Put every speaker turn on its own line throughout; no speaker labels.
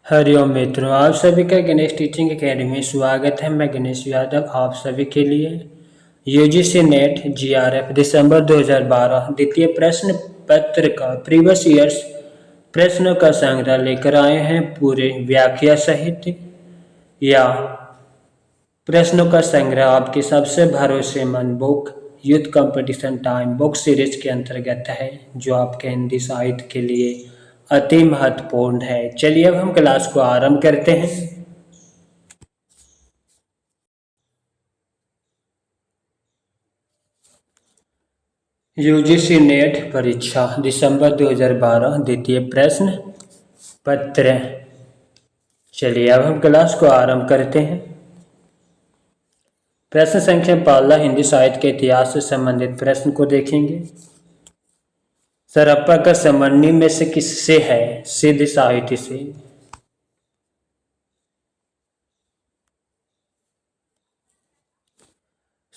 हरिओम मित्रों, आप सभी का गणेश टीचिंग एकेडमी में स्वागत है। मैं गणेश यादव आप सभी के लिए यूजीसी नेट जीआरएफ दिसंबर 2012 द्वितीय प्रश्न पत्र का प्रीवियस ईयर्स प्रश्नों का संग्रह लेकर आए हैं पूरे व्याख्या सहित। या प्रश्नों का संग्रह आपकी सबसे भरोसेमंद book youth competition time book series के अंतर्गत है, जो आपके हिंदी साहित्य के लिए अति महत्वपूर्ण है। चलिए अब हम क्लास को आरंभ करते हैं। यूजीसी नेट परीक्षा दिसंबर 2012 द्वितीय प्रश्न पत्र। चलिए अब हम क्लास को आरंभ करते हैं। प्रश्न संख्या 15 हिंदी साहित्य के इतिहास से संबंधित प्रश्न को देखेंगे। सरप्पा का संबंध निम्न में से किससे है? सिद्ध साहित्य से।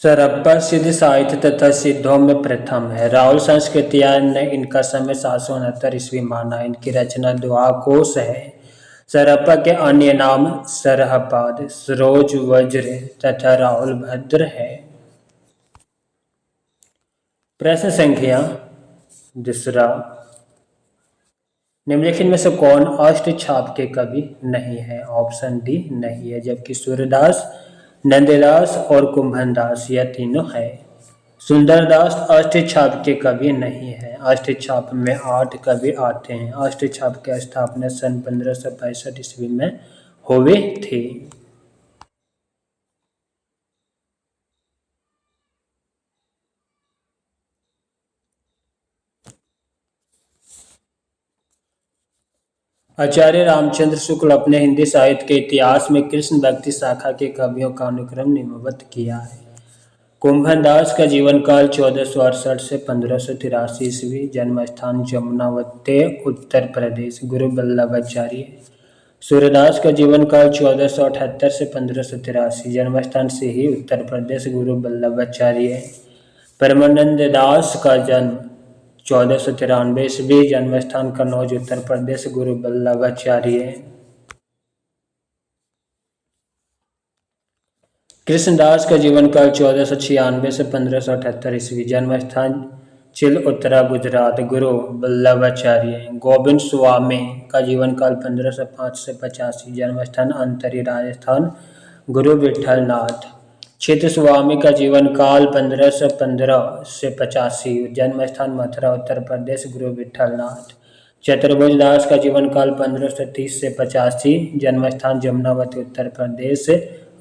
सरप्पा सिद्ध साहित्य तथा सिद्धों में प्रथम है। राहुल संस्कृतिया ने इनका समय 769 ईस्वी माना। इनकी रचना दोहा कोश है। सरप्पा के अन्य नाम सरहपाद, सरोज वज्र तथा राहुल भद्र है। प्रश्न संख्या दूसरा, निम्नलिखित में से कौन अष्टछाप के कवि नहीं है? ऑप्शन डी नहीं है, जबकि सूरदास, नंददास और कुंभनदास यह तीनों है। सुंदरदास अष्टछाप के कवि नहीं है। अष्टछाप में 8 कवि आते हैं। अष्टछाप की स्थापना सन 1565 ईस्वी में हुई थी। आचार्य रामचंद्र शुक्ल अपने हिंदी साहित्य के इतिहास में कृष्ण भक्ति शाखा के कवियों का अनुक्रम निम्नवत किया है। कुंभनदास का जीवन काल 1468 से 1583 ईस्वी। जन्म स्थान जमुनावती उत्तर प्रदेश। गुरु वल्लभाचार्य। सूरदास का जीवन काल 1478 से 1583। जन्म स्थान सिही उत्तर प्रदेश। गुरु वल्लभाचार्य। परमानंद दास का जन्म 1493 ईस्वी। जन्म स्थान कन्नौज उत्तर प्रदेश। गुरु वल्लभाचार्य। कृष्णदास का जीवन काल 1496 से 1578 ईस्वी। जन्म स्थान चिलउतरा गुजरात। गुरु वल्लभाचार्य। गोविंद स्वामी का जीवन काल 1505 से 85। जन्म स्थान अंतरी राजस्थान। गुरु विठलनाथ। चित्त स्वामी का जीवन काल 1515 से 85। जन्म स्थान मथुरा उत्तर प्रदेश। गुरु विठलनाथ। चतुर्भुज दास का जीवन काल 1530 से 85। जन्म स्थान जमुनावती उत्तर प्रदेश।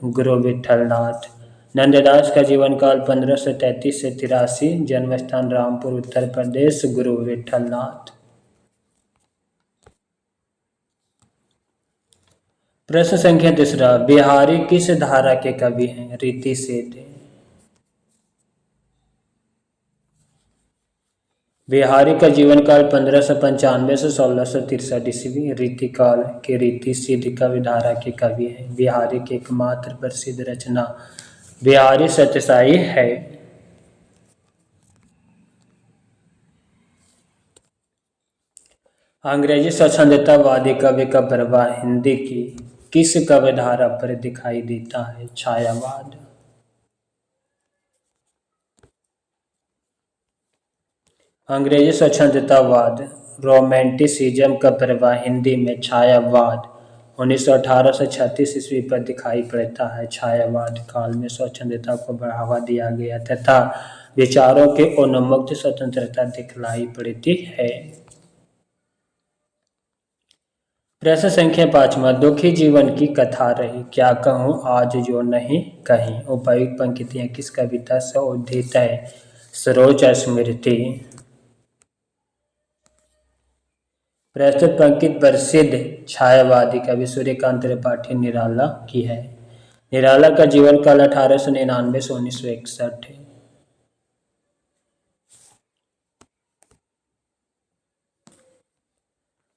गुरु विठलनाथ। नंददास का जीवन काल 1533 से 83। जन्म स्थान रामपुर उत्तर प्रदेश। गुरु विठलनाथ। प्रश्न संख्या दूसरा, बिहारी किस धारा के कवि हैं? रीति सेठ। बिहारी का जीवन काल 1595 से 1663 ईस्वी। रीतिकाल के रीति सिद्ध कवि धारा के कवि हैं। बिहारी की एकमात्र प्रसिद्ध रचना बिहारी सत्यसाई है। अंग्रेजी स्वच्छंदतावादी कवि का प्रभाव हिंदी की किस कवि धारा पर दिखाई देता है? छायावाद। अंग्रेजी स्वच्छंदतावाद रोमांटिसिज्म का प्रभाव हिंदी में छायावाद 1918 से 36 ईस्वी पर दिखाई पड़ता है। छायावाद काल में स्वच्छंदता को बढ़ावा दिया गया तथा विचारों की उन्मुक्त स्वतंत्रता दिखलाई पड़ती है। प्रश्न संख्या 5वां, दुखी जीवन की कथा रही, क्या कहूँ आज जो नहीं कहीं। उपयुक्त पंक्तियां किस कविता से उद्धृत है? सरोज स्मृति। प्रस्तुत पंक्ति प्रसिद्ध छायावादी कवि सूर्यकांत त्रिपाठी निराला की है। निराला का जीवन काल 1899 से 1961 है।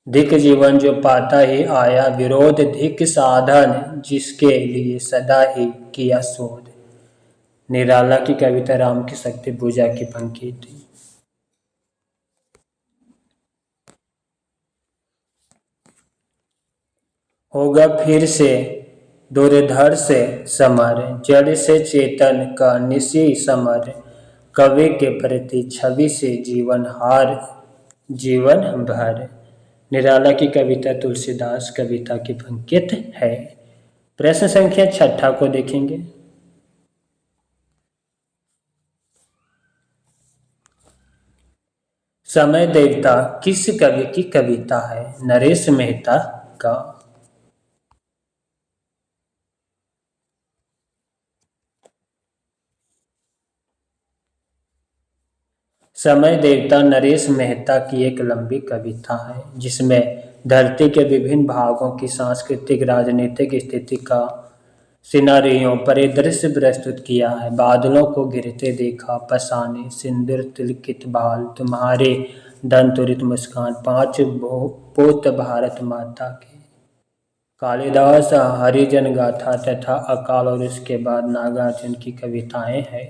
धिक जीवन जो पाता ही आया विरोध, धिक साधन जिसके लिए सदा ही किया शोध। निराला की कविता राम की शक्ति पूजा की पंक्ति थी। होगा फिर से दुर्धर से समर, जड़ से चेतन का निशी समर, कवि के प्रति छवि से जीवन हार जीवन भर। निराला की कविता तुलसीदास कविता की पंक्ति है। प्रश्न संख्या 6 को देखेंगे। समय देवता किस कवि की कविता है? नरेश मेहता का। समय देवता नरेश मेहता की एक लंबी कविता है जिसमें धरती के विभिन्न भागों की सांस्कृतिक राजनीतिक स्थिति का सिनारियों परिदृश्य प्रस्तुत किया है। बादलों को गिरते देखा, पसाने, सिंदूर तिलकित बाल, तुम्हारे दंतुरित मुस्कान, पांच पोत भारत माता के, कालिदास हरिजन गाथा तथा अकाल और उसके बाद नागार्जुन की कविताएं हैं।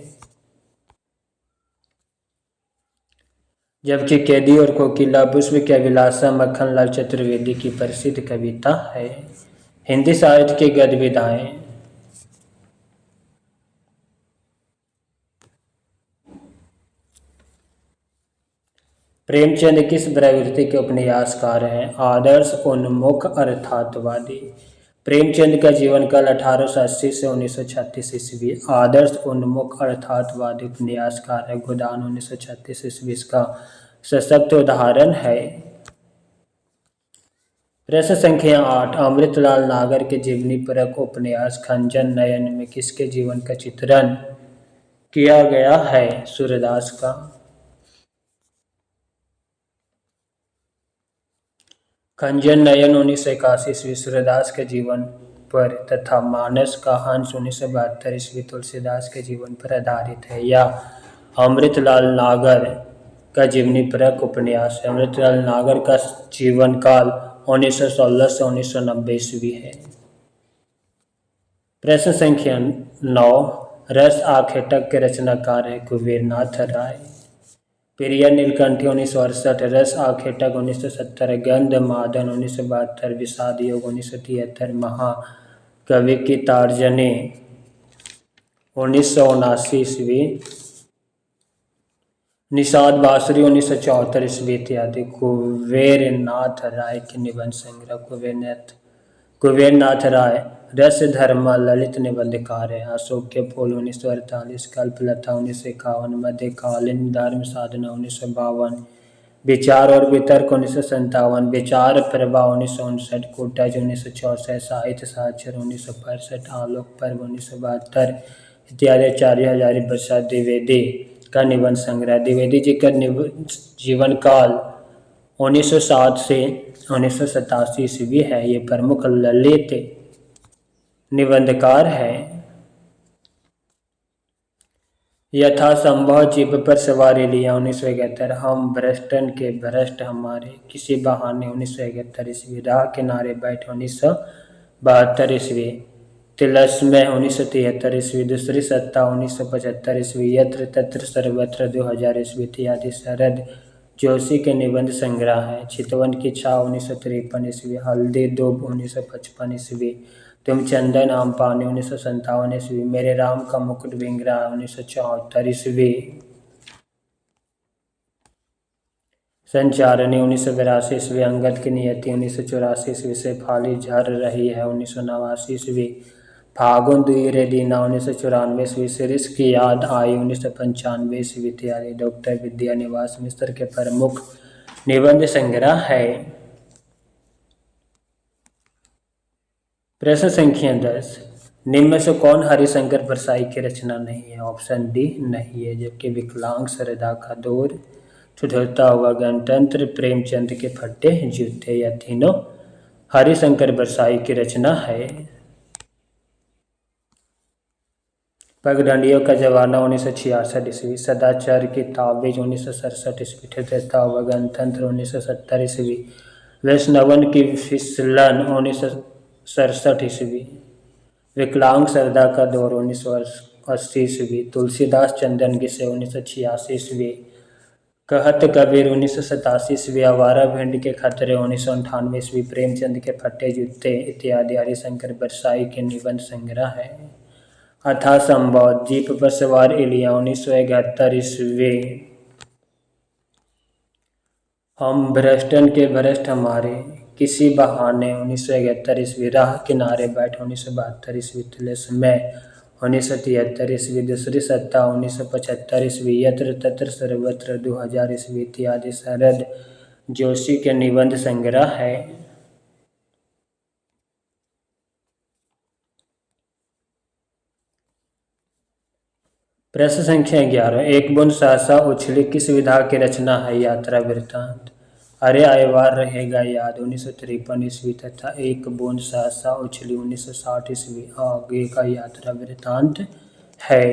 जबकि कैदी और कोकिला पुष्प के अभिलाषा मक्खनलाल चतुर्वेदी की प्रसिद्ध कविता है। हिंदी साहित्य की गद्य विधाएं। प्रेमचंद किस प्रवृत्ति के उपन्यासकार हैं? आदर्श उन्मुख अर्थातवादी। प्रेमचंद का जीवन काल 1880 से 1936 ईस्वी। आदर्श उन्मुख अर्थातवादी उपन्यासकार है। गोदान 1936 ईस्वी इसका सशक्त उदाहरण है। प्रश्न संख्या 8, अमृतलाल नागर के जीवनी परक उपन्यास खंजन नयन में किसके जीवन का चित्रण किया गया है? सूरदास का। खंजन नयन 1981 ईस्वी सूरदास के जीवन पर तथा मानस का हंस 1972 ईस्वी तुलसीदास के जीवन पर आधारित है। या अमृतलाल नागर का जीवनी परक उपन्यास है। अमृतलाल नागर का जीवन काल 1916 से 1990 ईस्वी है। प्रश्न संख्या 9, रस आखेटक के रचनाकार है कुबेरनाथ राय। प्रिया नीलकंठी 1968, रस आखेटक 1970, गंध मादन 1972, विषाद योग 1973, महाकवि की तारजनी 1979 ईस्वी, निषाद बांसुरी 1974 ईस्वी इत्यादि। कुबेरनाथ राय के निबंध संग्रह। कुबेरनाथ राय रस धर्मा ललित निबंधकार है। अशोक के फूल 1948, कल्पलता 1951, मध्यकालीन धर्म साधना 1952, विचार और वितर्क 1957, विचार प्रभा 1959, कूटज 1964, साहित्य साक्षर 1965, आलोक पर्व 1972 इत्यादि। आचार्य हजारी प्रसाद द्विवेदी का निबंध संग्रह। द्विवेदी जी का जीवन काल 1907 से 1987 ईस्वी है। ये प्रमुख ललित निबंधकार है। यथासंभव जीभ पर सवारी लिया 1971, हम भ्रष्टन के भ्रष्ट हमारे, किसी बहाने 1971 ईस्वी, राह किनारे बैठ 1972 ईस्वी, तिलस्मय 1973 ईस्वी, दूसरी सत्ता 1975 ईस्वी, यत्र तत्र सर्वत्र 2000 ईस्वी इत्यादि। शरद जोशी के निबंध संग्रह है। चितवन की छाव 1953 ईस्वी, हल्दी दूब 1955 ईस्वी, तुम चंदन आम पानी 1957 ईस्वी, मेरे राम का मुकुट बिंगरा 1974 ईस्वी, संचारणी 1982 ईस्वी, अंगद की नियति 1984 ईस्वी, से फाली झर रही है 1989 ईस्वी, फागुन दुईरे दीना 1994 ईस्वी, सिरिस की याद आई 1995 ईस्वी इत्यादि। डॉक्टर विद्यानिवास मिश्र के प्रमुख निबंध संग्रह है। प्रश्न संख्या 10, निम्न में से कौन हरिशंकर परसाई की रचना नहीं है? ऑप्शन डी नहीं है। जबकि विकलांग, श्रद्धा का दौर, ठिठुरता हुआ गणतंत्र, प्रेमचंद के फटे जूते, या तीनों हरिशंकर परसाई की रचना है। पगडंडियों का जमाना 1966 ईस्वी, सदाचार की ताबीज 1967 ईस्वी, ठिठुरता हुआ गणतंत्र 1970 ईस्वी, वैष्णवन की फिसलन 1967 ईस्वी, विकलांग, श्रद्धा का दौर 1980 ईस्वी, तुलसीदास चंदन घिसे 1986 ईस्वी, कहत कबीर 1987 ईस्वी, आवारा भिंड के खतरे 1998 ईस्वी, प्रेमचंद के फटे जूते इत्यादि हरिशंकर बरसाई के निबंध संग्रह है। अथा संभव, जीप पर सवार इलिया 1971 ईस्वी, हम भ्रष्टन के भ्रष्ट हमारे किसी बहाने 1971 ईस्वी, राह किनारे बैठ 1972 ईस्वी, तिलस्मय 1973 ईस्वी, दूसरी सत्ता 1975 ईस्वी, यत्र तत्र सर्वत्र 2000 ईस्वी इत्यादि शरद जोशी के निबंध संग्रह है। प्रश्न संख्या 11, एक बूंद सहसा उछली किस विधा की रचना है? यात्रा वृत्तांत। अरे आयवार रहेगा याद 1953 ईस्वी तथा एक बूंद सहसा उछली 1960 ईस्वी आगे का यात्रा वृत्तांत है।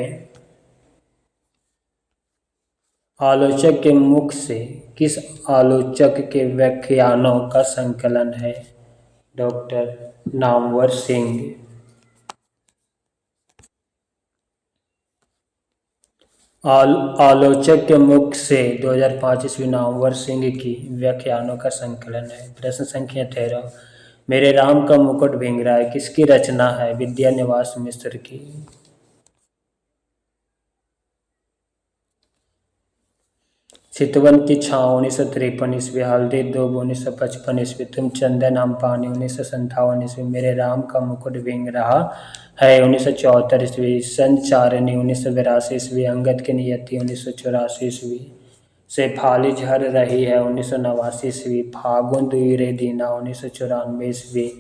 आलोचक के मुख से किस आलोचक के व्याख्यानों का संकलन है? डॉक्टर नामवर सिंह। आलोचक के मुख से 2005 ईस्वी नामवर सिंह की व्याख्यानों का संकलन है। प्रश्न संख्या 13, मेरे राम का मुकुट भींग रहा है किसकी रचना है? विद्यानिवास मिश्र की। चितवन की छाँव 1953 ईस्वी, हल्दी दूब 1955 ईस्वी, तुम चंदन हम पानी 1957 ईस्वी, मेरे राम का मुकुट भींग रहा है 1974 ईस्वी, संचारिणी 1982 ईस्वी, अंगद की नियति 1984 ईस्वी, शेफाली झर रही है 1989 ईस्वी, फागुन दुई दीना 1994 ईस्वी,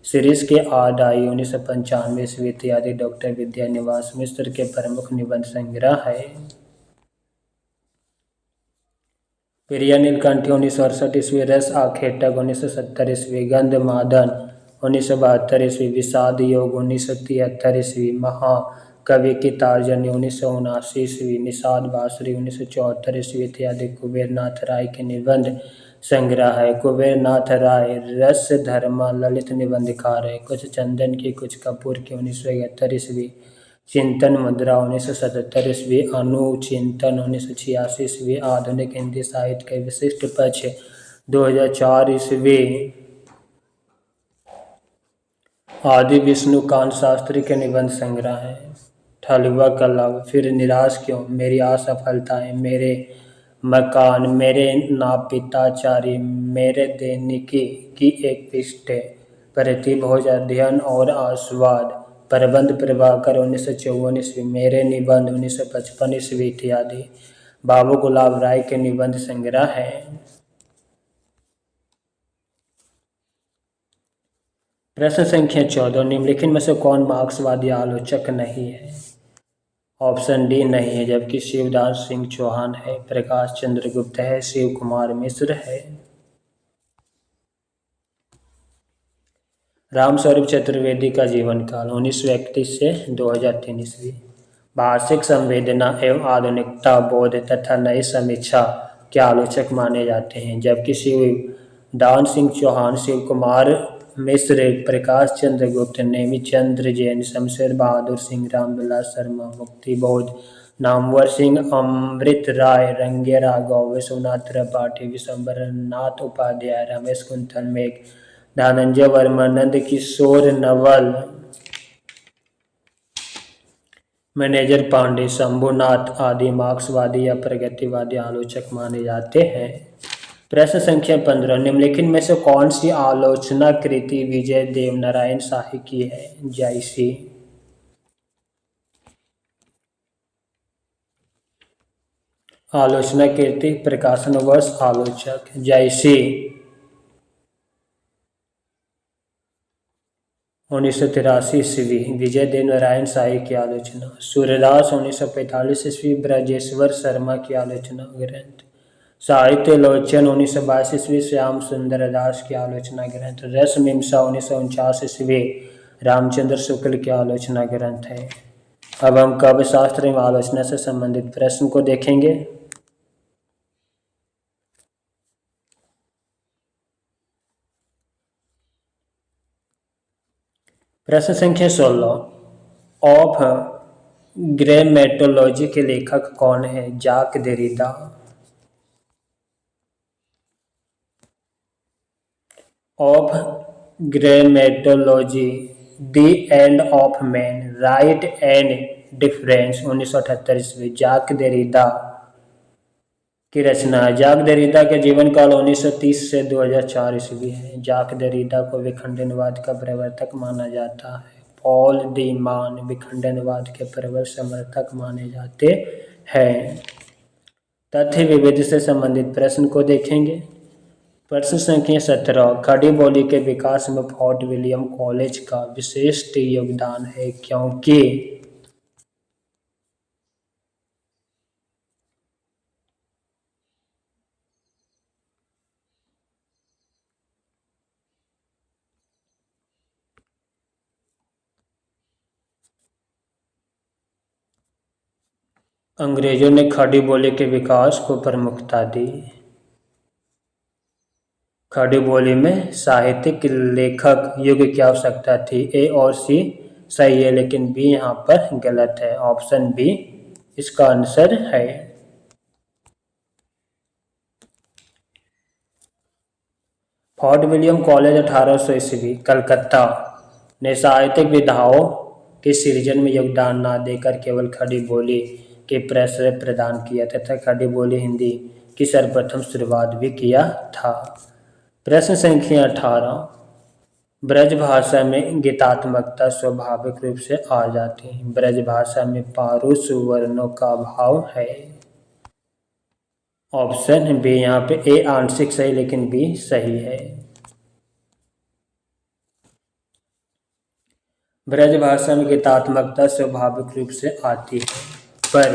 शिरीष के आद आई 1995 ईस्वी इत्यादि डॉक्टर विद्यानिवास मिश्र के प्रमुख निबंध संग्रह है। प्रिया नीलकंठी 1968 ईस्वी, रस आखेटक 1970 ईस्वी, गंधमादन 1972 ईस्वी, विषाद योग 1973 ईस्वी, महाकवि की तारजनी 1979 ईस्वी, निषाद बासरी 1974 ईस्वी इत्यादि कुबेरनाथ राय के निबंध संग्रह है। कुबेरनाथ राय रस धर्मा ललित निबंधकार है। कुछ चंदन की कुछ कपूर की 1971 ईस्वी, चिंतन मुद्रा 1977 ईस्वी, अनुचिंतन 1986 ईस्वी, आधुनिक हिंदी साहित्य के विशिष्ट पक्ष 2004 ईस्वी, आदि विष्णुकांत शास्त्री के निबंध संग्रह है। ठलुआ कला, फिर निराश क्यों, मेरी असफलताएं, मेरे मकान, मेरे नापिताचारी, मेरे दैनिकी की एक पृष्ठ, प्रतिभोज अध्ययन और आस्वाद, प्रबंध प्रभाकर 1954 ईस्वी, मेरे निबंध 1955 ईस्वी इत्यादि बाबू गुलाब राय के निबंध संग्रह है। प्रश्न संख्या 14, निम्नलिखित में से कौन मार्क्सवादी आलोचक नहीं है? ऑप्शन डी नहीं है, जबकि शिवदास सिंह चौहान है, प्रकाश चंद्र गुप्त है, शिव कुमार मिश्र है। रामस्वरूप चतुर्वेदी का जीवन काल 1931 से 2003 ईस्वी। भाषिक संवेदना एवं आधुनिकता बोध तथा नई समीक्षा के आलोचक माने जाते हैं, जबकि शिवदान सिंह चौहान, शिव कुमार मिश्र, प्रकाश चंद्र गुप्त, नेमिचंद्र जैन, शमशेर बहादुर सिंह, रामविलास शर्मा, मुक्ति बोध, नामवर सिंह, अमृत राय, रंगे राघव, विश्वनाथ त्रिपाठी, विशंबर नाथ उपाध्याय, रमेश कुंथल मेघ, धनंजय वर्मा, नंद किशोर नवल, मैनेजर पांडे, शंभुनाथ आदि मार्क्सवादी या प्रगतिवादी आलोचक माने जाते हैं। प्रश्न संख्या 15, निम्नलिखित में से कौन सी आलोचना कृति विजय देवनारायण शाही की है? जायसी। आलोचना कृति, प्रकाशन वर्ष, आलोचक, जायसी 1983 ईस्वी, विजय देवनारायण शाही की आलोचना। सूर्यदास 1945 ईस्वी, ब्रजेश्वर शर्मा की आलोचना ग्रंथ। साहित्य लोचन 1922 ईस्वी, श्याम सुंदर दास की आलोचना ग्रंथ। रस मीमांसा 1949 ईस्वी, रामचंद्र शुक्ल की आलोचना ग्रंथ है। अब हम काव्य शास्त्र एवं आलोचना से संबंधित प्रश्न को देखेंगे। प्रश्न संख्या 16, ऑफ ग्रामेटोलॉजी के लेखक कौन है? Jacques Derrida. Of grammatology, the end of man, write and difference 1978 ईस्वी, जाक देरिदा की रचना है। जाक देरिदा के जीवन काल 1930 से 2004 ईस्वी है। जाक देरिदा को विखंडनवाद का प्रवर्तक माना जाता है। पॉल डी मान विखंडनवाद के प्रबल समर्थक माने जाते हैं। तथ्य विविध से संबंधित प्रश्न को देखेंगे। प्रश्न संख्या 17, खड़ी बोली के विकास में फोर्ट विलियम कॉलेज का विशिष्ट योगदान है क्योंकि। अंग्रेजों ने खड़ी बोली के विकास को प्रमुखता दी। खड़ी बोली में साहित्यिक लेखक युग की आवश्यकता थी। ए और सी सही है लेकिन बी यहाँ पर गलत है। ऑप्शन बी इसका आंसर है। फोर्ट विलियम कॉलेज 1800 ईस्वी कलकत्ता ने साहित्यिक विधाओं के सृजन में योगदान न देकर केवल खड़ी बोली के प्रश्रय प्रदान किया तथा खड़ी बोली हिंदी की सर्वप्रथम शुरुआत भी किया था। प्रश्न संख्या 18, ब्रज भाषा में गीतात्मकता स्वाभाविक रूप से आ जाती है। ब्रज भाषा में पारुष वर्णों का अभाव है। ऑप्शन बी यहाँ पे ए आंशिक सही लेकिन बी सही है। ब्रज भाषा में गीतात्मकता स्वाभाविक रूप से आती है पर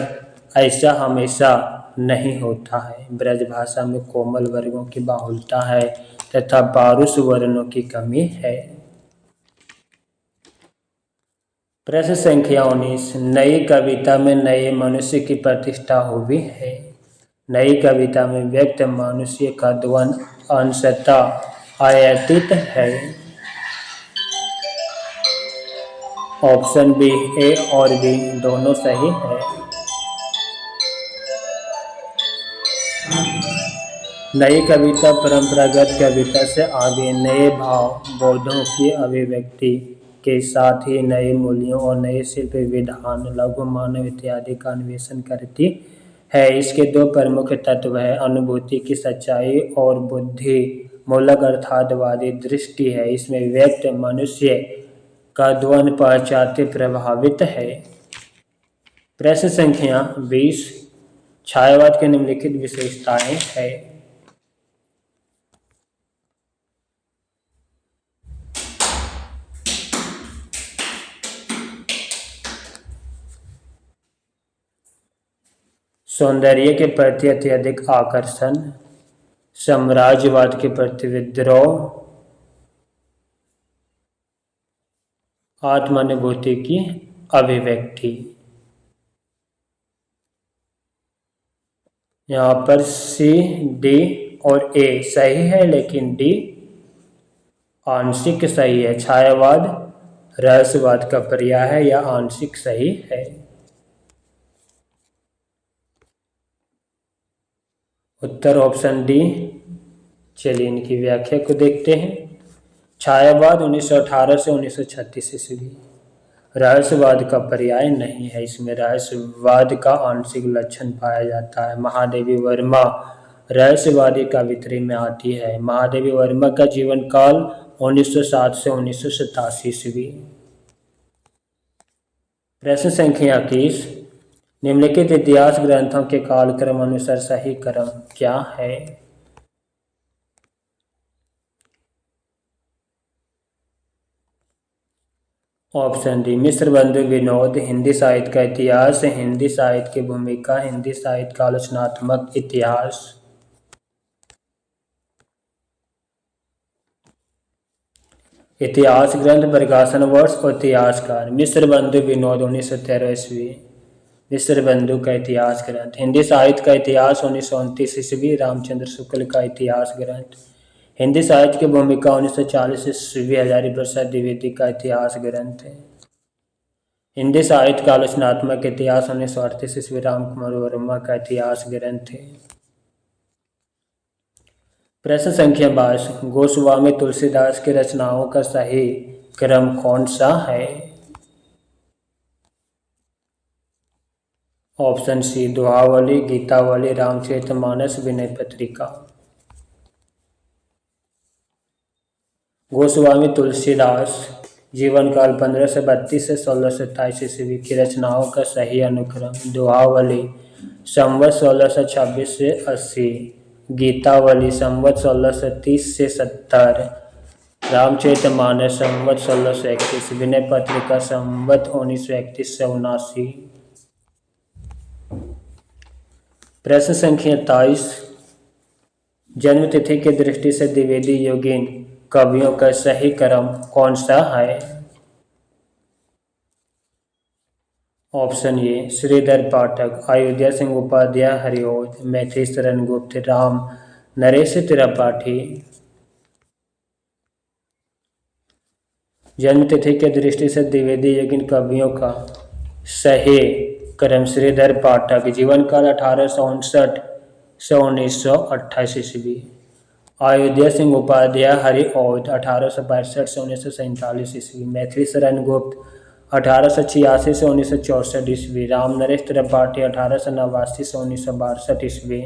ऐसा हमेशा नहीं होता है। ब्रज भाषा में कोमल वर्गों की बाहुलता है तथा पारुष वर्णों की कमी है। प्रश्न संख्या 19, नई कविता में नए मनुष्य की प्रतिष्ठा हुई है। नई कविता में व्यक्त मनुष्य का द्वंद अंशतः आयातित है। ऑप्शन बी ए और बी दोनों सही है। नई कविता परंपरागत कविता से आगे नए भाव बोधों की अभिव्यक्ति के साथ ही नए मूल्यों और नए शिल्प विधान, लघु मानव इत्यादि का अन्वेषण करती है। इसके दो प्रमुख तत्व है, अनुभूति की सच्चाई और बुद्धि मूलक अर्थातवादी दृष्टि है। इसमें व्यक्त मनुष्य का द्वंद पहचाते प्रभावित है। प्रश्न संख्या 20, छायावाद की निम्नलिखित विशेषताएं है। सौंदर्य के प्रति अत्यधिक आकर्षण, साम्राज्यवाद के प्रति विद्रोह, आत्मानुभूति की अभिव्यक्ति। यहाँ पर सी, डी और ए सही है लेकिन डी आंशिक सही है। छायावाद रहस्यवाद का पर्याय है या आंशिक सही है। उत्तर ऑप्शन डी। चलिए इनकी व्याख्या को देखते हैं। छायावाद 1918 से 1936 ईस्वी। रहस्यवाद का पर्याय नहीं है, इसमें रहस्यवाद का आंशिक लक्षण पाया जाता है। महादेवी वर्मा रहस्यवादी कवित्री में आती है। महादेवी वर्मा का जीवन काल 1907 से 1987 ईस्वी। प्रश्न संख्या 21, निम्नलिखित इतिहास ग्रंथों के कालक्रम अनुसार सही क्रम क्या है। ऑप्शन डी, मिस्र बंधु विनोद, हिंदी साहित्य का इतिहास, हिंदी साहित्य की भूमिका, हिंदी साहित्य का आलोचनात्मक इतिहास। इतिहास ग्रंथ, प्रकाशन वर्ष और इतिहासकार। मिस्र बंधु विनोद 1913 ईस्वी, मिस्र बंधु का इतिहास ग्रंथ। हिंदी साहित्य का इतिहास 1929 ईस्वी, रामचंद्र शुक्ल का इतिहास ग्रंथ। हिंदी साहित्य की भूमिका 1940 ईस्वी, हजारी प्रसाद द्विवेदी का इतिहास ग्रंथ है। हिंदी साहित्य का आलोचनात्मक इतिहास 1938 ईस्वी, राम कुमार वर्मा का इतिहास ग्रंथ है। प्रश्न संख्या 22 गोस्वामी तुलसीदास की रचनाओं का सही क्रम कौन सा है? Option C Dohavali, Gitavali, Ramcharitmanas, Vinay Patrika. गोस्वामी तुलसीदास जीवन काल 1532 से 1627 ईस्वी की रचनाओं का सही अनुक्रम दोहावली संवत 1626 से 80, गीतावली संवत 1630 से 70, रामचरितमानस संवत 1631, विनय पत्रिका संवत 1931 से 79। प्रश्न संख्या 23 जन्म तिथि की दृष्टि से द्विवेदी योगीन कवियों का सही क्रम कौन सा है? ऑप्शन ए श्रीधर पाठक, अयोध्या सिंह उपाध्याय हरिओद, मैथिली शरण गुप्त, राम नरेश त्रिपाठी। जन्म तिथि की दृष्टि से द्विवेदी योगीन कवियों का सही क्रम श्रीधर पाठक, जीवन काल 1859 से 1928 ईस्वी, अयोध्या सिंह उपाध्याय हरिओद 1865 से 1947 ईस्वी, मैथिली शरण गुप्त 1886 से 1964 ईस्वी, राम नरेश त्रिपाठी 1889 से 1962 ईस्वी।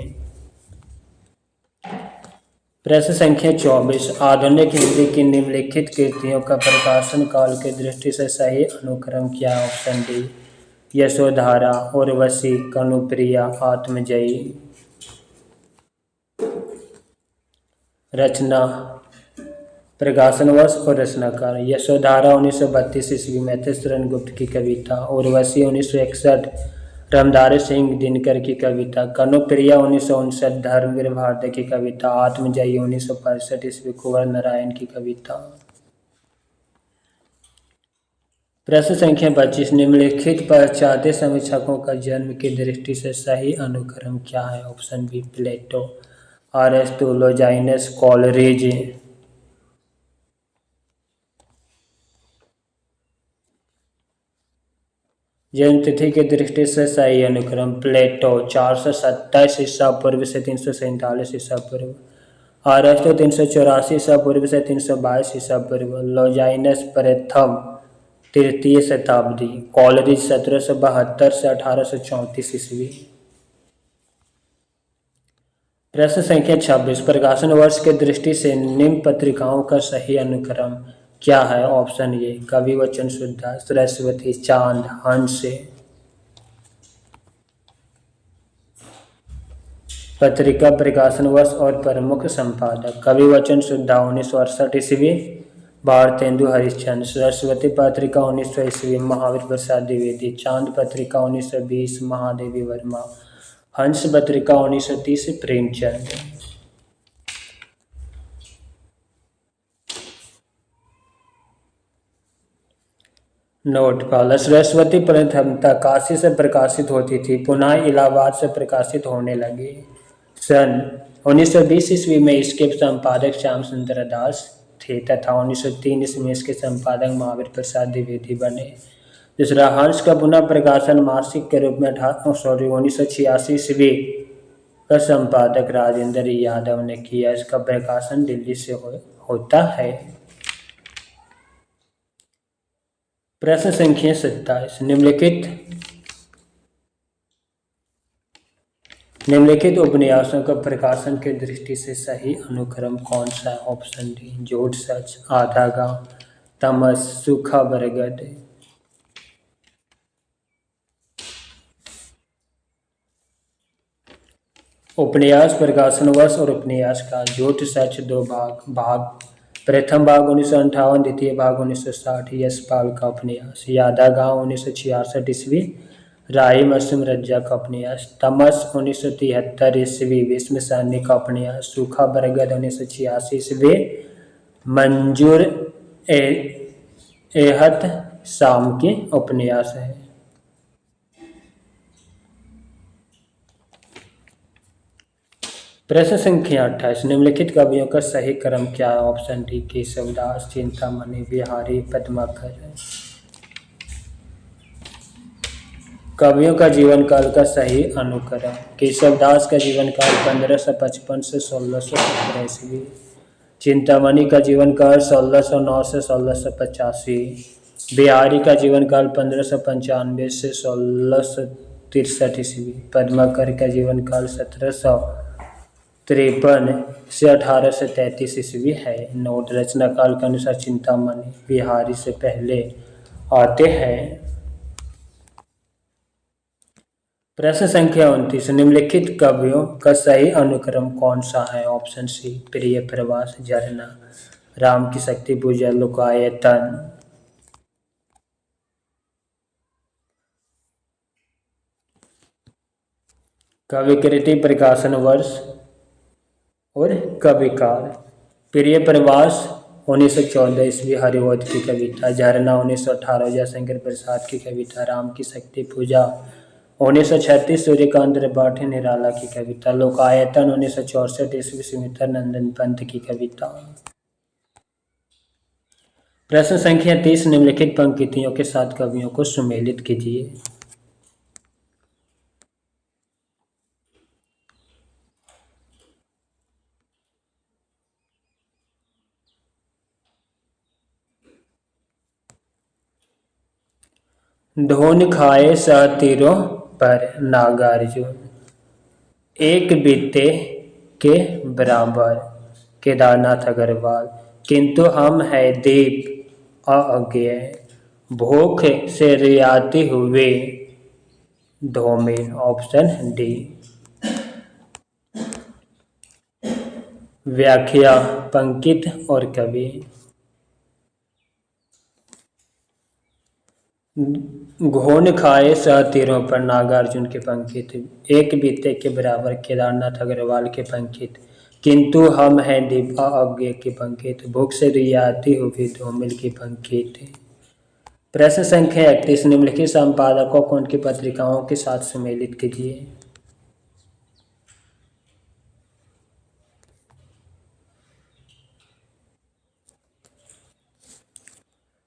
प्रश्न संख्या 24 आधुनिक हिंदी की निम्नलिखित कृतियों का प्रकाशन काल की दृष्टि से सही अनुक्रम क्या है? Option D Yashodhara, Urvashi, Kanupriya, आत्मजयी। रचना प्रकाशन वर्ष और रचनाकार यशोधरा 1932 ईस्वी मैथिली शरण गुप्त की कविता, उर्वशी 1961 रामधारी सिंह दिनकर की कविता, कनुप्रिया 1959 धर्मवीर भारती की कविता, आत्मजयी 1965 ईस्वी कुंवर नारायण की कविता। प्रश्न संख्या 25 निम्नलिखित पाश्चात्य समीक्षकों का जन्म की दृष्टि से सही अनुक्रम क्या है? ऑप्शन बी प्लेटो, अरस्तु, लोजाइनस, कॉलरिज। जन्म तिथि की दृष्टि से सही अनुक्रम प्लेटो 427 ईसा पूर्व से 347 ईसा पूर्व, अरस्तु 384 ईसा पूर्व से 322 ईसा पूर्व, लोजाइनस प्रथम तृतीय शताब्दी, कॉलरिज 1772 से 1834 ईस्वी। प्रश्न संख्या 26 प्रकाशन वर्ष की दृष्टि से निम्न पत्रिकाओं का सही अनुक्रम क्या है? ऑप्शन ए कवि वचन सुधा, सरस्वती, चांद, हंस। पत्रिका प्रकाशन वर्ष और प्रमुख संपादक कवि वचन सुधा 1968 ईस्वी भारतेंदु हरिश्चंद्र, सरस्वती पत्रिका 1900 ईस्वी महावीर प्रसाद द्विवेदी, चांद पत्रिका 1920 महादेवी वर्मा, हंस पत्रिका 1930 प्रेमचंद। नोट पहला सरस्वती प्रथमतः काशी से प्रकाशित होती थी, पुनः इलाहाबाद से प्रकाशित होने लगी। सन 1920 ईस्वी में इसके संपादक श्याम सुंदर दास थे तथा 1903 ईस्वी में इसके संपादक महावीर प्रसाद द्विवेदी बने। दूसरा हंस का पुनः प्रकाशन मासिक के रूप में 1986 ईस्वी का संपादक राजेंद्र यादव ने किया। इसका प्रकाशन दिल्ली से होता है। प्रश्न संख्या 27 निम्नलिखित उपन्यासों का प्रकाशन की दृष्टि से सही अनुक्रम कौन सा है? ऑप्शन डी झूठ सच, आधा गांव, तमस, सूखा बरगद। उपन्यास प्रकाशन वर्ष और उपन्यास का झूठ सच 2 भाग प्रथम भाग 1958, द्वितीय भाग 1960 यशपाल का उपन्यास, यादा गांव 1966 ईस्वी राही मसूम रज्जा का उपन्यास, तमस 1973 ईस्वी विस्म सैनी का उपन्यास, सूखा बरगद 1986 ईस्वी मंजूर एहत शाम की उपन्यास है। प्रश्न संख्या 28 निम्नलिखित कवियों का सही क्रम क्या है? Option D Keshavdas, Chintamani, Bihari, Padmakar. कवियों का जीवन काल का सही अनुक्रम। केशव दास का जीवन काल 1555 से 1617 ईस्वी। चिंतामणि का जीवन काल 1609 से 1685। बिहारी का जीवन काल 1595 से 1663 ईस्वी। पद्माकर का जीवन काल 1753 से 1833 ईस्वी है। नोट रचना काल के अनुसार चिंतामणि बिहारी से पहले आते हैं। प्रश्न संख्या 29, निम्नलिखित कवियों का सही अनुक्रम कौन सा है? ऑप्शन सी प्रिय प्रवास, झरना, राम की शक्ति पूजा, लोकायतन। कवि कृति, प्रकाशन वर्ष और कविकाल। प्रिय प्रवास 1914 ईस्वी हरिवोध की कविता। झरना 1918 जयशंकर प्रसाद की कविता। राम की शक्ति पूजा 1936 सूर्यकांत त्रिपाठी निराला की कविता। लोकायतन 1964 ईस्वी सुमित्रा नंदन पंत की कविता। प्रश्न संख्या 30, निम्नलिखित पंक्तियों के साथ कवियों को सुमेलित कीजिए। धोन खाए सह तीरों पर नागार्जुन, एक बीते के बराबर केदारनाथ अग्रवाल, किंतु हम है दीप अज्ञेय, भूख से रियाती हुए धूमिल। Option D. व्याख्या पंकित और कवि। घोन खाए सह तीरों पर नागार्जुन के पंकित, एक बीते के बराबर केदारनाथ अग्रवाल के पंकित, किंतु हम हैं दीप अज्ञेय के पंकित, भूख से रियाती हुई धूमिल की पंकित। प्रश्न संख्या 31, निम्नलिखित संपादकों को उनकी पत्रिकाओं के साथ सम्मिलित कीजिए।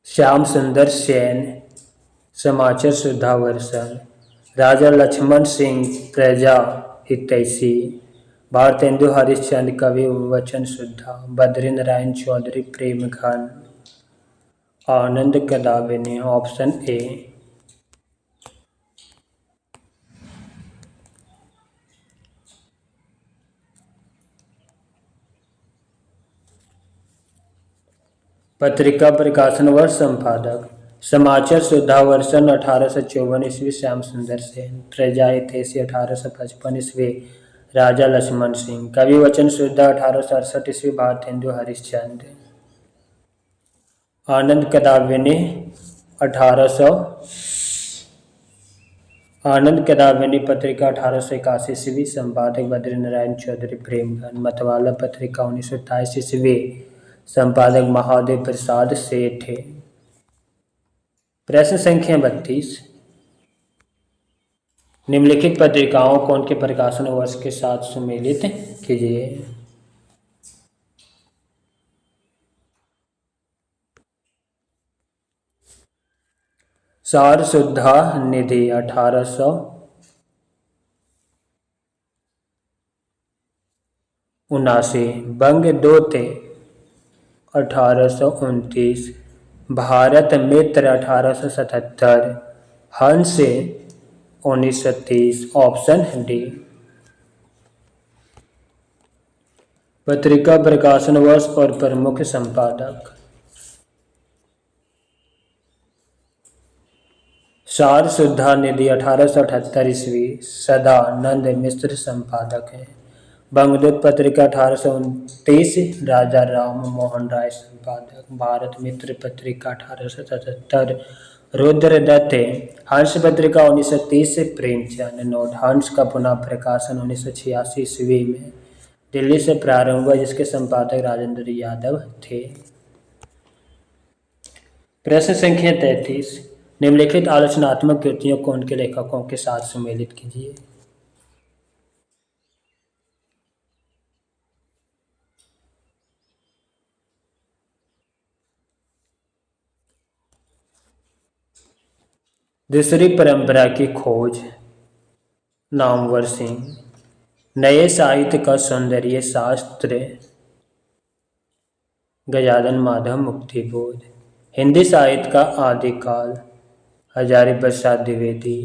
श्याम सुंदर सेन समाचार शुद्धावर्षण, राजा लक्ष्मण सिंह प्रजा हितैषी, भारतेंदु हरिश्चंद्र कवि वचन शुद्धा, बद्री नारायण चौधरी प्रेम घन, आनंद कदाविनी। Option A. पत्रिका प्रकाशन वर्ष संपादक समाचार शुद्धावर्षण 1854 ईस्वी श्याम सुंदर सेन, प्रजा हितैषी 1855 ईस्वी राजा लक्ष्मण सिंह, कवि वचन शुद्धा 1868 ईस्वी भारतेंदु हरिश्चंद्र, आनंद कदाविनी 1800 आनंद कदाविनी पत्रिका 1881 ईस्वी, संपादक बद्री नारायण चौधरी प्रेमघन, मतवाला पत्रिका 1928 ईस्वी, संपादक महादेव प्रसाद सेठ। प्रश्न संख्या 32, निम्नलिखित पत्रिकाओं को उनके प्रकाशन वर्ष के साथ सुमेलित कीजिए। सार शुद्धा निधि 1879, बंग दोते 1829, भारत मित्र 1877, हंस 1930। Option D. पत्रिका प्रकाशन वर्ष और प्रमुख संपादक सार शुद्धा निधि 1878 ईस्वी, सदानंद मिश्र संपादक हैं। बंगदूत पत्रिका 1829, राजा राम मोहन राय संपादक। भारत मित्र पत्रिका 1877, रुद्रदत्त। हंस पत्रिका 1930 से प्रेमचंद। नोट, हंस का पुनः प्रकाशन 1986 ईस्वी में दिल्ली से प्रारंभ हुआ, जिसके संपादक राजेंद्र यादव थे। प्रश्न संख्या 33, निम्नलिखित आलोचनात्मक कृतियों को उनके लेखकों के साथ सम्मिलित कीजिए। दूसरी परंपरा की खोज नामवर सिंह। नए साहित्य का सौंदर्य शास्त्र गजानन माधव मुक्तिबोध। हिंदी साहित्य का आदिकाल हजारी प्रसाद द्विवेदी।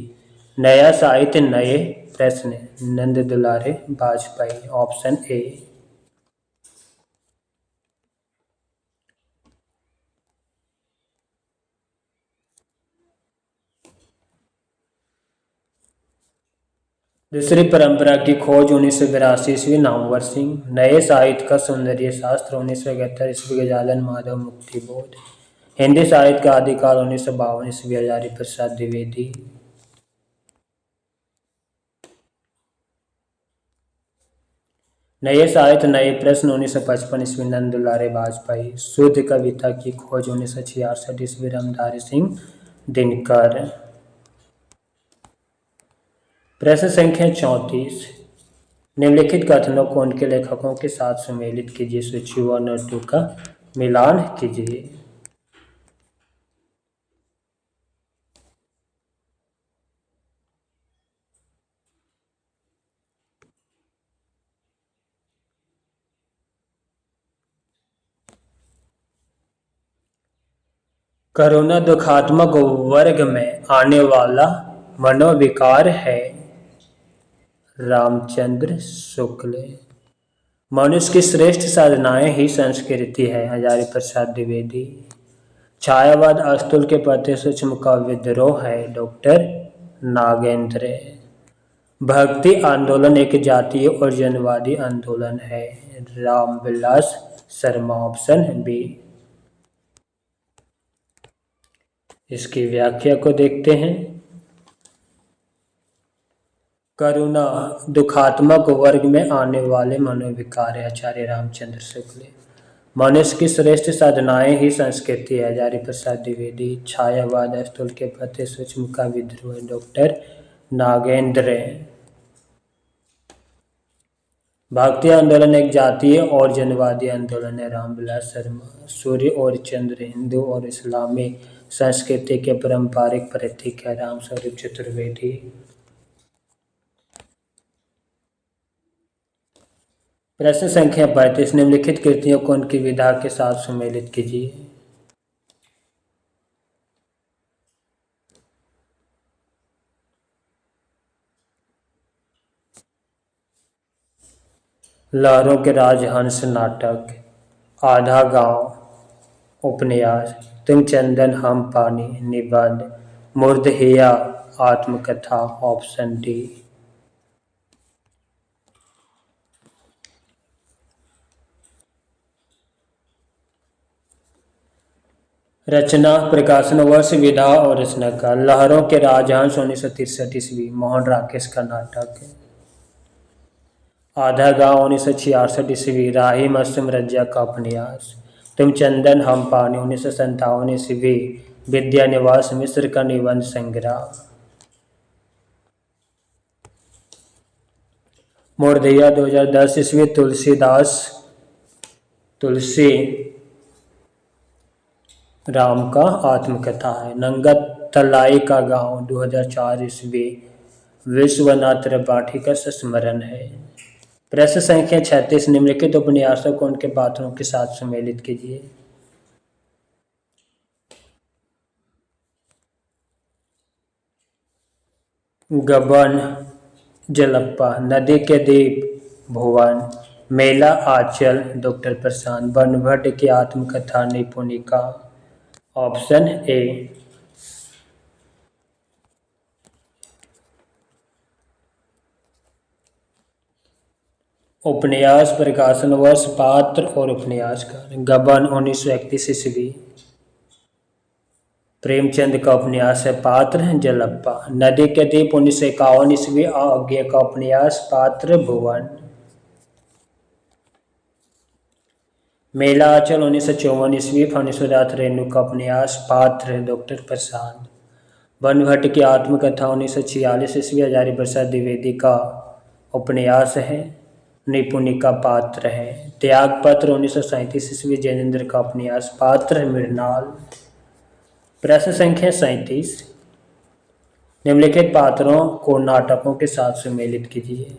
नया साहित्य नए प्रश्न नंद दुलारे वाजपेयी। Option A. दूसरी परंपरा की खोज 1982 ईस्वी नामवर सिंह। नए साहित्य का सौंदर्य शास्त्र 1971 ईस्वी गजानन माधव मुक्तिबोध। हिंदी साहित्य का आदिकाल 1952 ईस्वी हजारी प्रसाद द्विवेदी। नए साहित्य नए प्रश्न 1955 ईस्वी नंद दुलारे वाजपेयी। शुद्ध कविता की खोज 1966 ईस्वी रामधारी सिंह दिनकर। प्रश्न संख्या 34। निम्नलिखित कथनों को उनके लेखकों के साथ सम्मिलित कीजिए। सूची 1 और 2 का मिलान कीजिए। करुणा दुखात्मक वर्ग में आने वाला मनोविकार है। रामचंद्र शुक्ल। मनुष्य की श्रेष्ठ साधनाएं ही संस्कृति है। हजारी प्रसाद द्विवेदी। छायावाद अस्तुल के प्रति सूक्ष्म का विद्रोह है। डॉक्टर नागेंद्र। भक्ति आंदोलन एक जातीय और जनवादी आंदोलन है। रामविलास शर्मा। Option B. इसकी व्याख्या को देखते हैं। करुणा दुखात्मक वर्ग में आने वाले मनोविकार है। आचार्य रामचंद्र शुक्ल। मनुष्य की श्रेष्ठ साधनाएं ही संस्कृति है। हजारी प्रसाद द्विवेदी। छायावाद स्थूल के प्रति सूक्ष्म का विद्रोह। डॉक्टर नागेंद्र। भक्ति आंदोलन एक जातीय और जनवादी आंदोलन है। रामविलास शर्मा। सूर्य और चंद्र हिंदू और इस्लामी संस्कृति के पारंपरिक प्रतीक है। रामस्वरूप चतुर्वेदी। प्रश्न संख्या 35। निम्नलिखित कृतियों को उनकी विधा के साथ सम्मिलित कीजिए। लहरों के राजहंस नाटक। आधा गांव उपन्यास। तुम चंदन हम पानी निबंध। मुर्दहिया आत्मकथा। Option D. रचना प्रकाशन वर्ष विधा और रचना का। लहरों के राजहंस 1963 ईस्वी मोहन राकेश का नाटक। आधा गांव 1966 ईस्वी राही मस्तूम रज्जा का उपन्यास। तुम चंदन हम पानी 1957 ईस्वी विद्यानिवास मिश्र का निबंध संग्रह। मुर्दहिया 2010 ईस्वी तुलसी राम का आत्मकथा है। नंगा तलाई का गांव 2004 ईस्वी विश्वनाथ त्रिपाठी का संस्मरण है। प्रश्न संख्या 36। निम्नलिखित उपन्यासों को उनके पात्रों के साथ सम्मिलित कीजिए। गबन जलप्पा। नदी के द्वीप भुवन। मेला आंचल डॉक्टर प्रशांत। बनभट्ट की आत्मकथा निपुणिका। Option A. उपन्यास प्रकाशन वर्ष पात्र और उपन्यासकार। गबन 1931 ईस्वी प्रेमचंद का उपन्यास है। पात्र जलप्पा। नदी के द्वीप 1951 ईस्वी आज्ञा का उपन्यास। पात्र भुवन। मेला आंचल 1954 ईस्वी फणीश्वरनाथ रेणु का उपन्यास। पात्र डॉक्टर प्रशांत। बनभट्ट की आत्मकथा 1946 ईस्वी हजारी प्रसाद द्विवेदी का उपन्यास है। निपुणिका पात्र है। त्यागपत्र 1937 ईस्वी जैनेन्द्र का उपन्यास। पात्र मृणाल। प्रश्न संख्या 37। निम्नलिखित पात्रों को नाटकों के साथ सुमेलित कीजिए।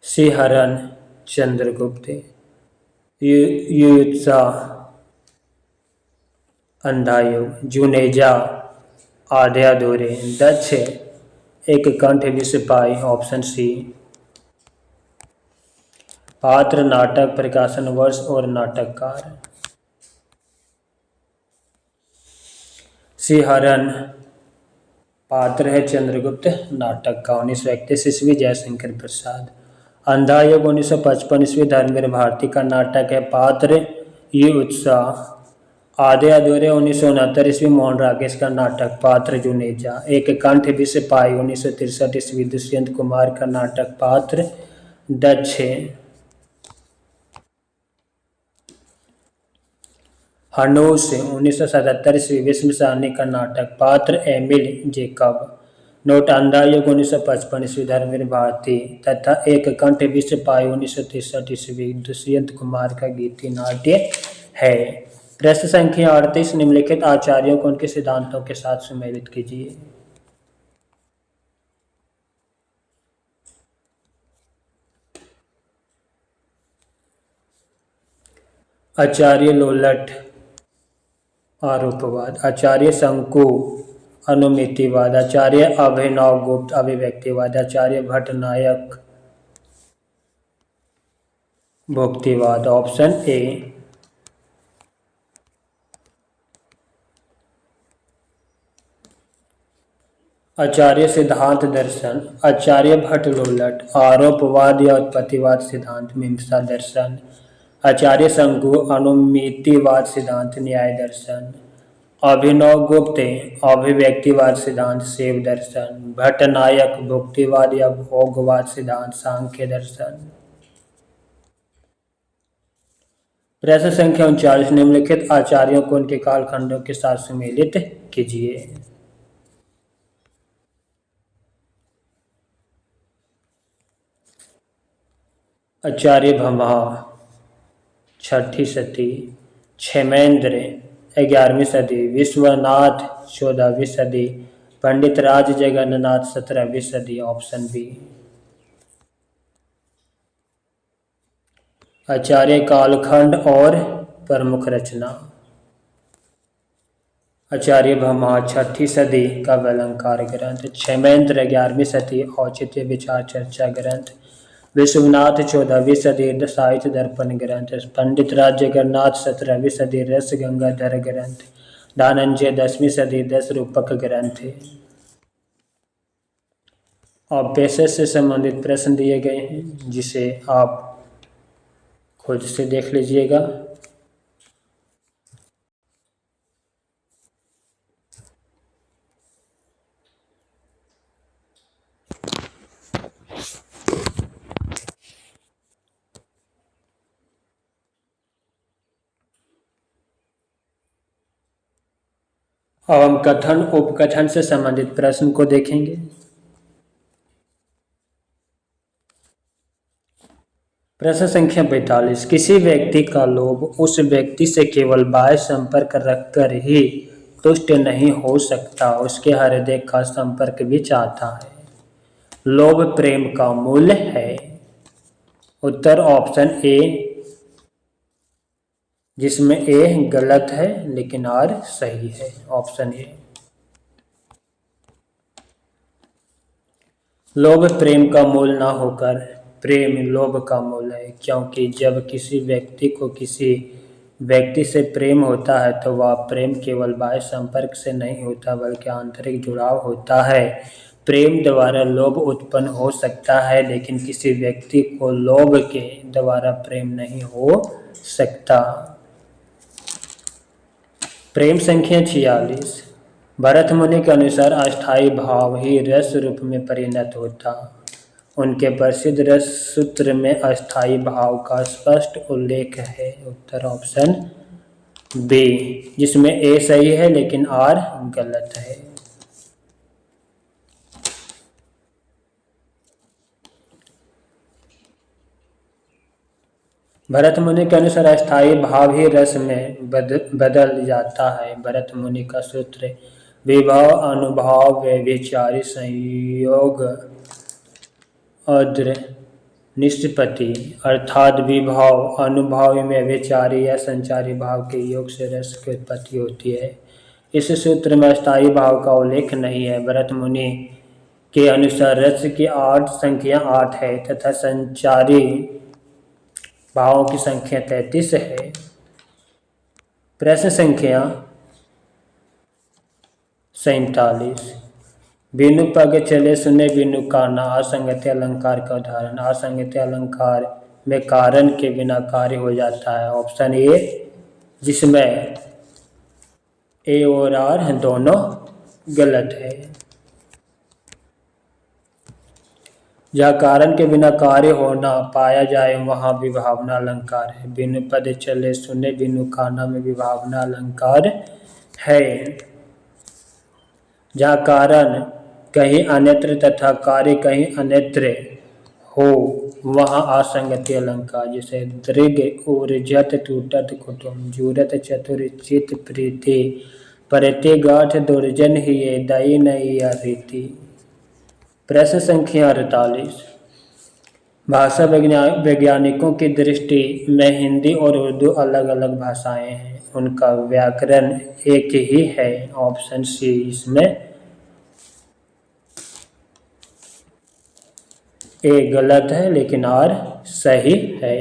श्रीहरन चंद्रगुप्त, युयुत्सा अंधायुग, जुनेजा आधे अधूरे, दक्ष एक कंठ विषपाई। Option C. पात्र, नाटक, प्रकाशन वर्ष और नाटककार। श्रीहरन पात्र है चंद्रगुप्त, नाटक का 1931 ईस्वी जयशंकर प्रसाद। अंधा युग 1955 ईस्वी धर्मवीर भारती का नाटक है। पात्र ये उत्साह। आधे अधूरे 1969 ईस्वी मोहन राकेश का नाटक। पात्र जुनेजा। एक कंठ सिपाही 1963 ईस्वी दुष्यंत कुमार का नाटक। पात्र दक्ष। हनूस 1977 ईस्वी विश्व सारणी का नाटक। पात्र एमिल जेकब। नोट, अंधा युग 1955 ईस्वी धर्मवीर भारती तथा एक कंठ सिपाही 1963 ईस्वी दुष्यंत कुमार का गीति नाट्य है। प्रश्न संख्या 38, निम्नलिखित आचार्यों को उनके सिद्धांतों के साथ सुमेलित कीजिए। आचार्य लोलट आरोपवाद, आचार्य शंकु अनुमितिवाद, आचार्य अभिनव गुप्त अभिव्यक्तिवाद, आचार्य भट्टनायक भोक्तिवाद। Option A. आचार्य सिद्धांत दर्शन, आचार्य भट्ट लोलट आरोपवाद या उत्पत्तिवाद सिद्धांत मीमांसा दर्शन, आचार्य शंकु अनुमितिवाद सिद्धांत न्याय दर्शन, अभिनव गुप्त अभिव्यक्तिवाद सिद्धांत शैव दर्शन, भट्टनायक भुक्तिवाद या भोगवाद सिद्धांत सांख्य दर्शन। प्रश्न संख्या 39, निम्नलिखित आचार्यों को उनके कालखंडों के साथ सुमेलित कीजिए। आचार्य भम्हा 6ठी सदी, क्षेमेंद्र 11वीं सदी, विश्वनाथ 14वीं सदी, पंडित राज जगन्नाथ 17वीं सदी। Option B. आचार्य कालखंड और प्रमुख रचना, आचार्य भम्हा 6ठी सदी का अलंकार ग्रंथ, क्षेमेंद्र 11वीं सदी औचित्य विचार चर्चा ग्रंथ, विश्वनाथ 14वीं सदी साहित्य दर्पण ग्रंथ, पंडित राज जगन्नाथ 17वीं सदी रस गंगाधर ग्रंथ, धनंजय 10वीं सदी 10 रूपक ग्रंथ। और पेशे से संबंधित प्रश्न दिए गए हैं जिसे आप खुद से देख लीजिएगा। अब हम कथन उपकथन से संबंधित प्रश्न को देखेंगे। प्रश्न संख्या 42, किसी व्यक्ति का लोभ उस व्यक्ति से केवल बाह्य संपर्क रखकर ही तुष्ट नहीं हो सकता, उसके हृदय का संपर्क भी चाहता है। लोभ प्रेम का मूल है। उत्तर ऑप्शन ए, जिसमें ए गलत है लेकिन आर सही है। Option A. लोभ प्रेम का मूल ना होकर प्रेम लोभ का मूल है, क्योंकि जब किसी व्यक्ति को किसी व्यक्ति से प्रेम होता है तो वह प्रेम केवल बाह्य संपर्क से नहीं होता बल्कि आंतरिक जुड़ाव होता है। प्रेम द्वारा लोभ उत्पन्न हो सकता है लेकिन किसी व्यक्ति को लोभ के द्वारा प्रेम नहीं हो सकता। प्रेम संख्या 46, भरत मुनि के अनुसार अस्थायी भाव ही रस रूप में परिणत होता। उनके प्रसिद्ध रस सूत्र में अस्थायी भाव का स्पष्ट उल्लेख है। उत्तर ऑप्शन बी, जिसमें ए सही है लेकिन आर गलत है। भरत मुनि के अनुसार अस्थायी भाव ही रस में बदल जाता है। भरत मुनि का सूत्र विभव अनुभाव व्यभिचारी संयोग अद्र निष्पत्ति अर्थात विभाव अनुभाव में व्यभिचारी या संचारी भाव के योग से रस की उत्पत्ति होती है। इस सूत्र में अस्थायी भाव का उल्लेख नहीं है। भरत मुनि के अनुसार रस की संख्या 8 है तथा संचारी भावों की संख्या 33 है। प्रश्न संख्या 47 बिनु पग चले सुने बिनु काना असंगति अलंकार का उदाहरण। असंगति अलंकार में कारण के बिना कार्य हो जाता है। ऑप्शन ए जिसमें ए और आर दोनों गलत है। जहाँ कारण के बिना कार्य होना पाया जाए वहाँ विभावना अलंकार है। बिनु पद चले सुने बिनु काना में विभावना अलंकार है। जहाँ कारण कहीं अन्यत्र तथा कार्य कहीं अन्यत्र हो वहाँ असंगति अलंकार, जैसे दृग ऊर्जत टूटत कुटुम जूरत चतुर चित प्रीति परते गाठ दुर्जन ही दई नई रीति। प्रश्न संख्या 48 भाषा वैज्ञानिकों की दृष्टि में हिंदी और उर्दू अलग अलग भाषाएं हैं। उनका व्याकरण एक ही है। ऑप्शन सी इसमें ए गलत है लेकिन आर सही है।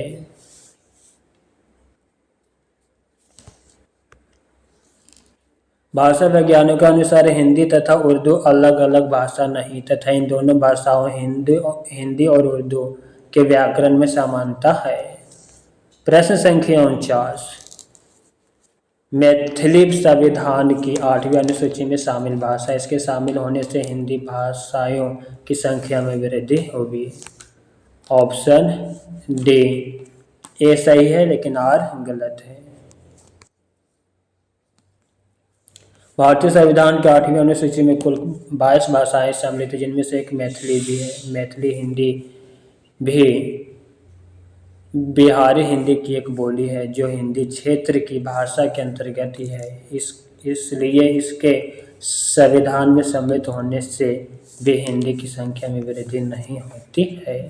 भाषा वैज्ञानिकों के अनुसार हिंदी तथा उर्दू अलग अलग भाषा नहीं तथा इन दोनों भाषाओं हिंदी और उर्दू के व्याकरण में समानता है। प्रश्न संख्या 49 मैथिली संविधान की 8वीं अनुसूची में शामिल भाषा। इसके शामिल होने से हिंदी भाषाओं की संख्या में वृद्धि होगी। ऑप्शन डी ए सही है लेकिन आर गलत है। भारतीय संविधान के 8वीं अनुसूची में कुल 22 भाषाएं सम्मिलित हैं जिनमें से एक मैथिली भी है। मैथिली हिंदी भी बिहारी हिंदी की एक बोली है जो हिंदी क्षेत्र की भाषा के अंतर्गत ही है। इसलिए इसके संविधान में सम्मिलित होने से भी हिंदी की संख्या में वृद्धि नहीं होती है।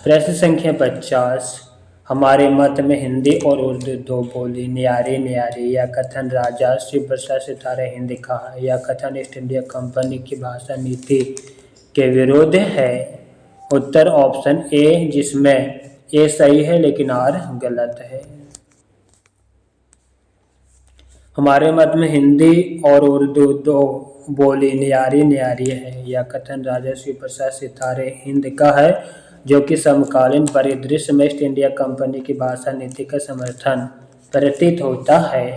प्रश्न संख्या 50 हमारे मत में हिंदी और उर्दू दो बोली न्यारी न्यारी या कथन राजा शिव प्रसाद सितारे हिंद कहा या कथन ईस्ट इंडिया कंपनी की भाषा नीति के विरुद्ध है। उत्तर ऑप्शन ए जिसमें ए सही है लेकिन आर गलत है। हमारे मत में हिंदी और उर्दू दो बोली न्यारी न्यारी है या कथन राजा शिव प्रसाद सितारे हिंद का है जो कि समकालीन परिदृश्य में ईस्ट इंडिया कंपनी की भाषा नीति का समर्थन प्रतीत होता है।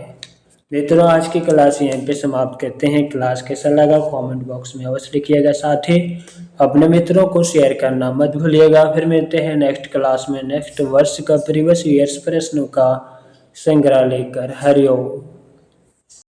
मित्रों आज की क्लास यहीं पे समाप्त करते हैं। क्लास कैसा लगा कमेंट बॉक्स में अवश्य लिखिएगा। साथ ही अपने मित्रों को शेयर करना मत भूलिएगा। फिर मिलते हैं नेक्स्ट क्लास में नेक्स्ट वर्ष का प्रीवियस ईयर्स प्रश्नों का संग्रह लेकर। हरिओम।